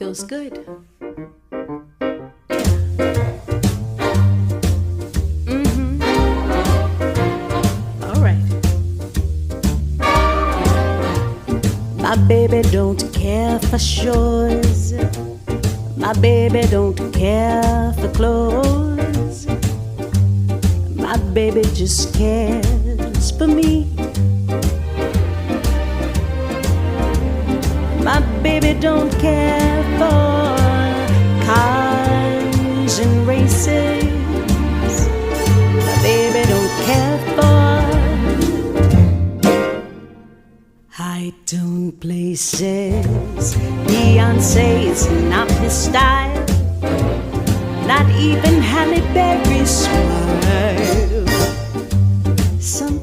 Feels good. All right. My baby don't care for shores. My baby don't care for clothes. My baby just cares for me. My baby don't care for cars and races. My baby don't care for high-tone places. Beyonce is not his style. Not even Halle Berry's smile. Some